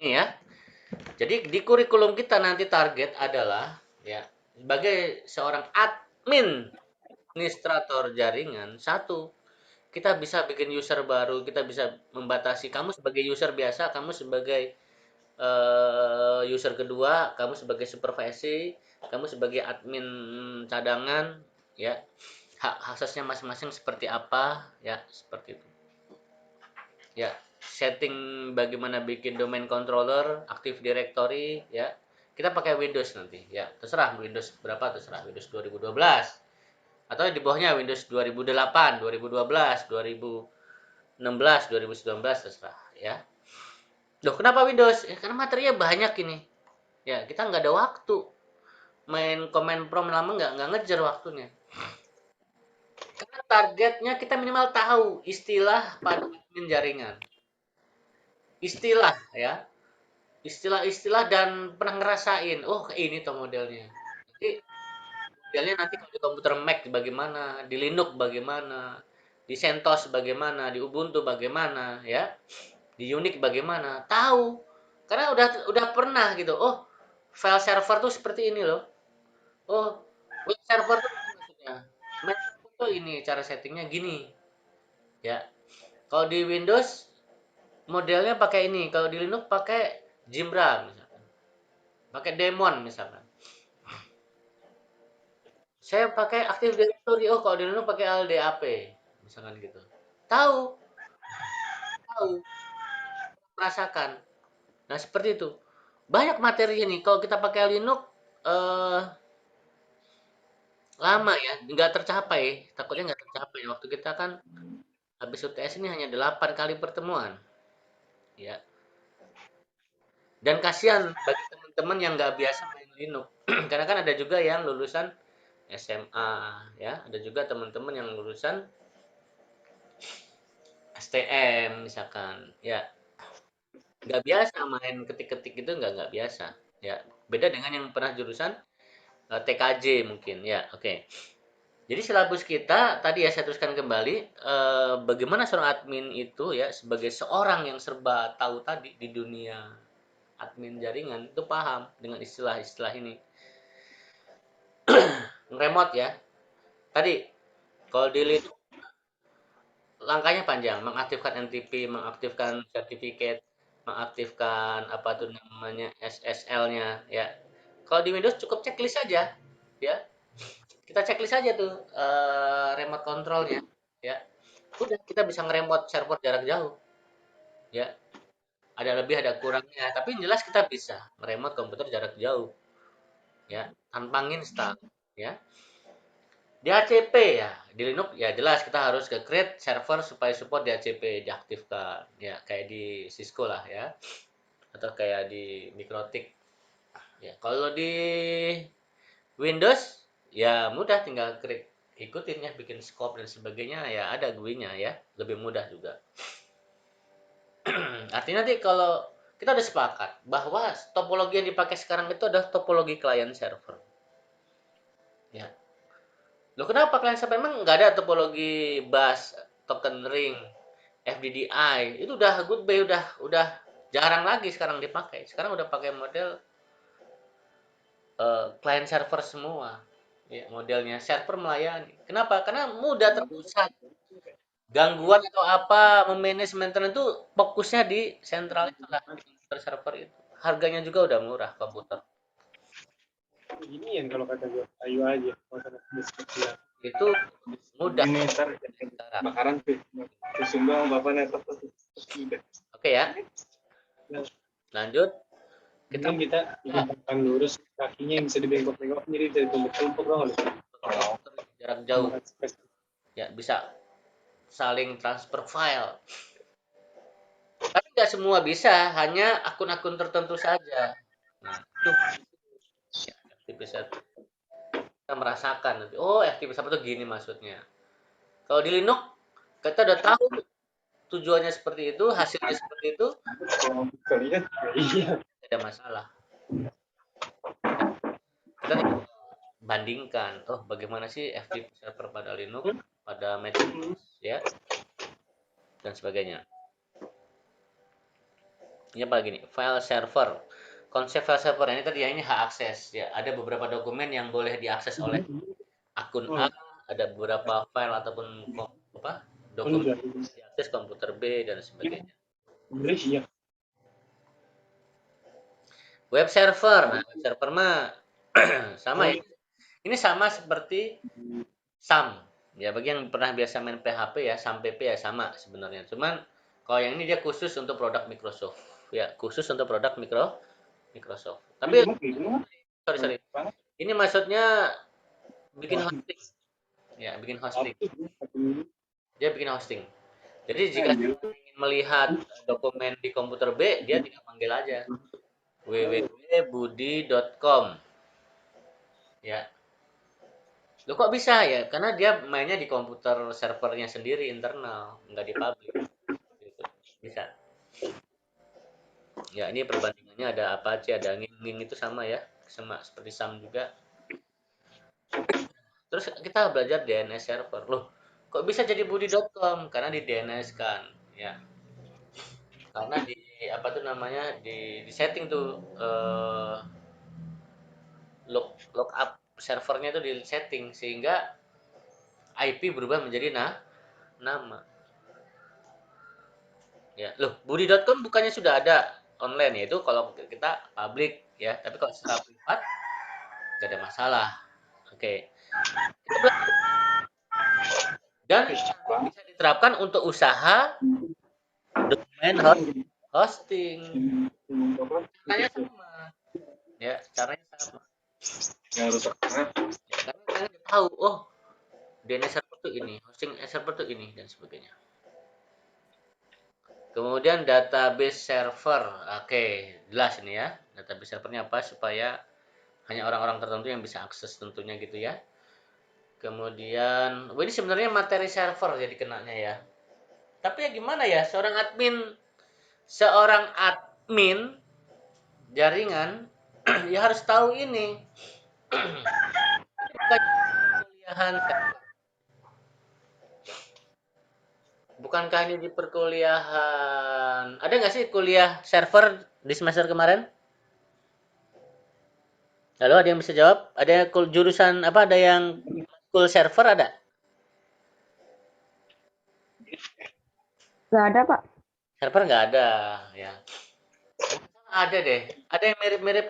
Ini ya. Jadi di kurikulum kita nanti target adalah ya sebagai seorang administrator jaringan satu kita bisa bikin user baru, kita bisa membatasi kamu sebagai user biasa, kamu sebagai user kedua, kamu sebagai supervisi, kamu sebagai admin cadangan, ya hak asasnya masing-masing seperti apa, ya seperti itu. Ya, setting bagaimana bikin domain controller, Active Directory, ya. Kita pakai Windows nanti, ya. Terserah Windows berapa, terserah Windows 2012 atau di bawahnya Windows 2008, 2012, 2016, 2019 terserah, ya. Loh, kenapa Windows? Ya, karena materinya banyak ini. Ya, kita nggak ada waktu. Main command prompt lama nggak ngejar waktunya. Karena targetnya kita minimal tahu istilah pada admin jaringan. Istilah ya. Istilah-istilah dan pernah ngerasain. Oh, ini tuh modelnya. Jadi modelnya nanti kalau di komputer Mac bagaimana, di Linux bagaimana, di CentOS bagaimana, di Ubuntu bagaimana, ya. Di Unix bagaimana? Tahu. Karena udah pernah gitu. Oh, file server tuh seperti ini loh. Oh, web server tuh ini maksudnya. Mac tuh ini cara settingnya gini, ya. Kalau di Windows modelnya pakai ini, kalau di Linux pakai Zimbra misalkan. Pakai Daemon misalkan. Saya pakai Active Directory. Oh, kalau di Linux pakai LDAP misalkan gitu. Tahu, tahu, merasakan. Nah, seperti itu. Banyak materi ini. Kalau kita pakai Linux eh lama ya, nggak tercapai. Takutnya nggak tercapai. Waktu kita kan habis UTS ini hanya 8 kali pertemuan. Ya. Dan kasihan bagi teman-teman yang nggak biasa main Linux. Karena kan ada juga yang lulusan SMA, ya. Ada juga teman-teman yang lulusan STM misalkan. Ya, nggak biasa main ketik-ketik itu nggak biasa. Ya, beda dengan yang pernah jurusan TKJ mungkin. Ya, oke. Jadi silabus kita tadi ya saya teruskan kembali bagaimana seorang admin itu ya sebagai seorang yang serba tahu tadi di dunia admin jaringan itu paham dengan istilah-istilah ini. Remote ya. Tadi kalau di Linux langkahnya panjang, mengaktifkan NTP, mengaktifkan sertifikat, mengaktifkan apa tuh namanya SSL-nya ya. Kalau di Windows cukup checklist saja ya. Kita checklist saja tuh remote controlnya ya. Udah kita bisa ngeremote server jarak jauh ya. Ada lebih ada kurangnya, tapi yang jelas kita bisa ngeremote komputer jarak jauh ya, tanpa install ya. Di DHCP ya, di Linux ya jelas kita harus ke create server supaya support DHCP diaktifkan ya kayak di Cisco lah ya atau kayak di Mikrotik ya. Kalau di Windows ya mudah tinggal klik ikutin ya bikin scope dan sebagainya ya ada GUI-nya ya lebih mudah juga. Artinya nanti kalau kita udah sepakat bahwa topologi yang dipakai sekarang itu adalah topologi client server ya. Loh kenapa client server memang nggak ada topologi bus, token ring, FDDI itu udah goodbye udah jarang lagi sekarang dipakai. Sekarang udah pakai model client server semua. Ya, modelnya server melayani. Kenapa? Karena mudah terpusat. Gangguan atau apa memanage maintenance itu fokusnya di sentral itulah komputer server itu. Harganya juga udah murah komputer. Ini yang kalau kata gue ayo aja masalah diskusi ya. Itu mudah Ini ntar sekarang. bakaran tuh sumbang bapak netok tuh. Oke ya, Nah, lanjut. Kita mending kita ya, bentangkan lurus kakinya yang bisa dibengkok-bengkok jadi dari tumpuk-tumpuk dong harus komputer jarak jauh tambahan space. ya bisa saling transfer file. Tapi nggak semua bisa, hanya akun-akun tertentu saja. Nah, itu ya, FTP kita merasakan nanti. Oh, FTP apa tuh gini maksudnya. Kalau di Linux kita udah tahu tujuannya seperti itu, hasilnya seperti itu, Kalau kalian iya. tidak ada masalah. Ya, kita tinggal bandingkan, oh bagaimana sih FTP server pada Linux, pada Macintosh, ya, dan sebagainya. Ini apa lagi nih? File server. Konsep file server ini tadi ya, ini hak akses ya. Ada beberapa dokumen yang boleh diakses oleh akun A, Oh, ada beberapa file ataupun apa dokumen enggak. yang bisa diakses komputer B dan sebagainya. Inggris iya. Web server. Nah, web server mah sama Oh, ya. Ini sama seperti SAM. Ya, bagi yang pernah biasa main PHP ya, SAM PP ya sama sebenarnya. Cuman kalau yang ini dia khusus untuk produk Microsoft. Ya, khusus untuk produk Microsoft. ini Tapi cuma gitu. sorry sorry. Ini maksudnya bikin hosting. Ya, bikin hosting. Dia bikin hosting. Jadi jika ingin melihat dokumen di komputer B, dia tinggal panggil aja www.budi.com. Ya, lo kok bisa ya? Karena dia mainnya di komputer servernya sendiri internal, nggak di publik. Gitu. Bisa. Ya, ini perbandingannya ada Apache, ada Nging itu sama ya, sama seperti SAM juga. Terus kita belajar DNS server. Loh, kok bisa jadi budi.com? Karena di DNS kan, ya. Karena di apa tuh namanya di setting tuh lookup servernya itu di setting sehingga IP berubah menjadi nama. Ya, loh, budi.com bukannya sudah ada online ya itu kalau kita public ya, tapi kalau secara privat gak ada masalah. Oke. Itu dan bisa diterapkan untuk usaha domain hosting. Caranya sama. Ya, caranya sama. Ya, karena kalian tahu, oh, DNS server tuh ini, hosting server tuh ini dan sebagainya. Kemudian database server. Oke, jelas ini ya. Database servernya apa supaya hanya orang-orang tertentu yang bisa akses tentunya gitu ya. Kemudian, ini sebenarnya materi server jadi kenanya ya. Tapi ya gimana ya, seorang admin jaringan ya harus tahu ini. Bukan kuliahan, bukankah ini di perkuliahan? Ada nggak sih kuliah server di semester kemarin? Halo, ada yang bisa jawab? Ada yang jurusan apa? Ada yang kul server ada? Nggak ada, Pak. Server nggak ada, ya. Ada deh. Ada yang mirip-mirip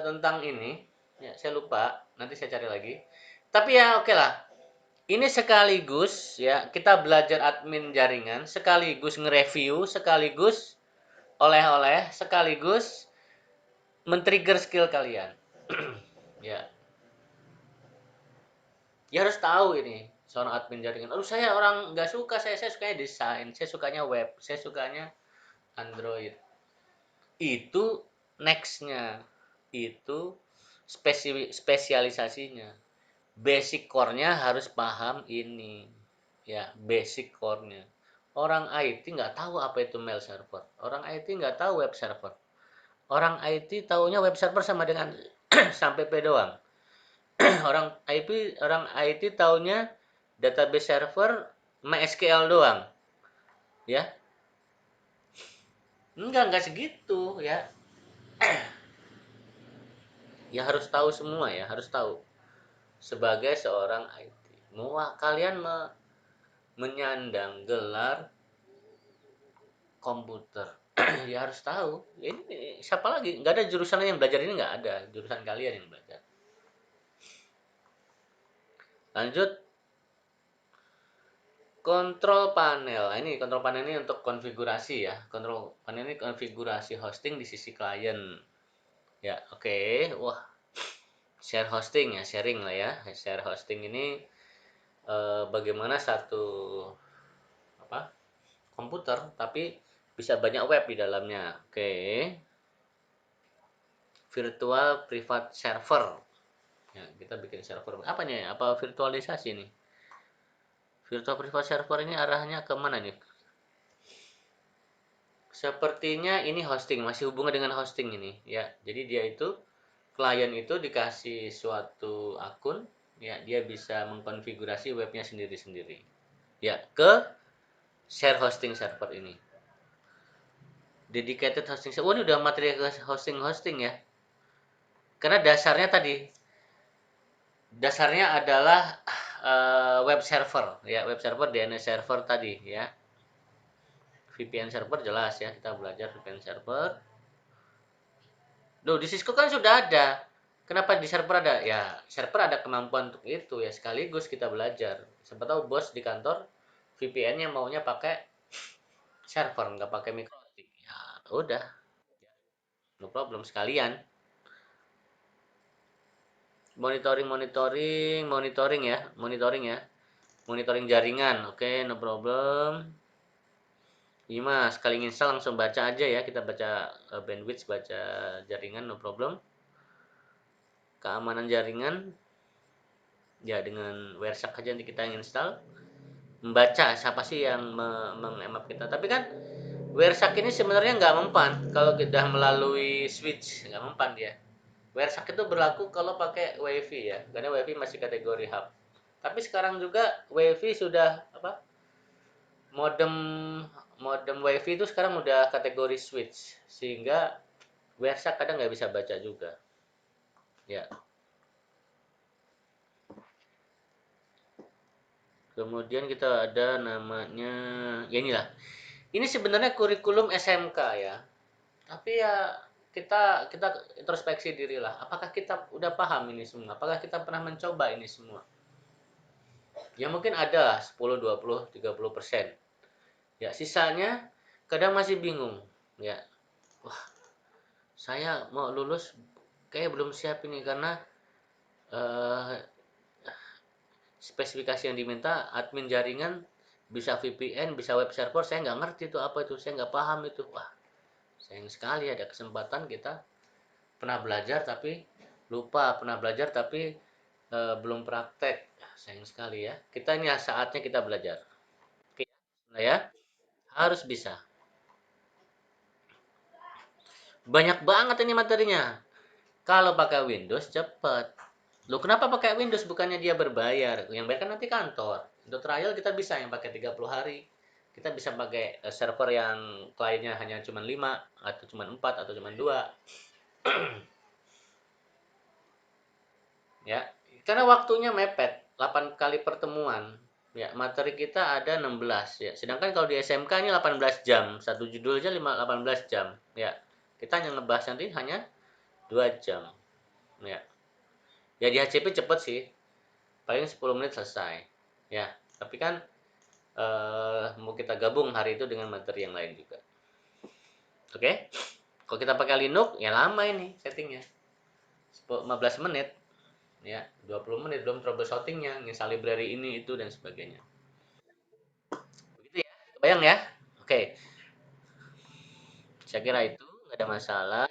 tentang ini. Ya, saya lupa. Nanti saya cari lagi. Tapi ya oke lah. Ini sekaligus ya kita belajar admin jaringan, sekaligus nge-review, sekaligus oleh-oleh, sekaligus men-trigger skill kalian. Ya, ya harus tahu ini seorang admin jaringan. Aduh saya orang nggak suka, saya sukanya desain, saya sukanya web, saya sukanya Android. Itu nextnya, itu spesialisasinya. Basic core-nya harus paham ini. Ya, basic core-nya. Orang IT nggak tahu apa itu mail server. Orang IT nggak tahu web server. Orang IT taunya web server sama dengan sampai P doang. Orang IT taunya database server MySQL doang, ya. Enggak segitu, ya. Ya harus tahu semua ya, harus tahu. Sebagai seorang IT, mau kalian menyandang gelar komputer, ya harus tahu. Ini siapa lagi? Nggak ada jurusan yang belajar ini, nggak ada. Jurusan kalian yang belajar. Lanjut, kontrol panel. Nah, ini kontrol panel ini untuk konfigurasi ya. Kontrol panel ini konfigurasi hosting di sisi klien. Ya, oke. Wah, share hosting ya, sharing lah ya. Share hosting ini bagaimana satu apa komputer tapi bisa banyak web di dalamnya. Oke. Virtual private server. Ya, kita bikin server. Apanya ya? Apa virtualisasi nih? Virtual private server ini arahnya ke mana nih? Sepertinya ini hosting, masih hubungan dengan hosting ini, ya. Jadi dia itu klien itu dikasih suatu akun, ya, dia bisa mengkonfigurasi webnya sendiri-sendiri. Ya, ke share hosting server ini. dedicated hosting. Oh, ini udah materi ke hosting ya. Karena dasarnya adalah web server ya, web server DNS server tadi ya. VPN server jelas ya, kita belajar VPN server. Loh, di Cisco kan sudah ada. Kenapa di server ada? Ya, server ada kemampuan untuk itu ya, sekaligus kita belajar. Siapa tahu bos di kantor VPN-nya maunya pakai server, nggak pakai microtik. Ya, udah, no problem sekalian. Monitoring ya, monitoring jaringan. Oke, no problem. Iya mas, sekali install langsung baca aja ya, kita baca bandwidth, baca jaringan, no problem. Keamanan jaringan, ya dengan WireShark aja nanti kita install. Membaca siapa sih yang mengemap kita. Tapi kan WireShark ini sebenarnya nggak mempan kalau kita melalui switch, nggak mempan dia. WireShark itu berlaku kalau pakai WiFi ya, karena WiFi masih kategori hub. Tapi sekarang juga WiFi sudah apa? Modem modem WiFi itu sekarang udah kategori switch, sehingga WireShark kadang nggak bisa baca juga. Ya. Kemudian kita ada namanya, ya inilah. Ini sebenarnya kurikulum SMK ya. Tapi ya kita kita introspeksi dirilah. Apakah kita udah paham ini semua? Apakah kita pernah mencoba ini semua? Ya mungkin ada lah 10, 20, 30%. Ya sisanya kadang masih bingung. Ya, wah saya mau lulus kayak belum siap ini karena eh, spesifikasi yang diminta admin jaringan bisa VPN, bisa web server, saya nggak ngerti itu apa itu, saya nggak paham itu. Wah, sayang sekali ada kesempatan kita pernah belajar tapi lupa, pernah belajar tapi belum praktek. Sayang sekali ya. Kita ini saatnya kita belajar. Oke, nah ya, harus bisa. Banyak banget ini materinya. Kalau pakai Windows cepet. Loh, kenapa pakai Windows bukannya dia berbayar? Yang bayar kan nanti kantor. Untuk trial kita bisa yang pakai 30 hari. Kita bisa pakai server yang kliennya hanya cuma 5 atau cuma 4 atau cuma 2. Ya. Karena waktunya mepet, 8 kali pertemuan. Ya, materi kita ada 16 ya. Sedangkan kalau di SMK ini 18 jam. Satu judul aja 18 jam. Ya. Kita hanya ngebahas nanti hanya 2 jam. Ya. Ya di HCP cepet sih. Paling 10 menit selesai. Ya. Tapi kan mau kita gabung hari itu dengan materi yang lain juga. Oke? Kalau kita pakai Linux ya lama ini settingnya. 15 menit ya, 20 menit belum troubleshootingnya, install library ini itu dan sebagainya. Begitu ya, kebayang ya. Oke, saya kira itu nggak ada masalah.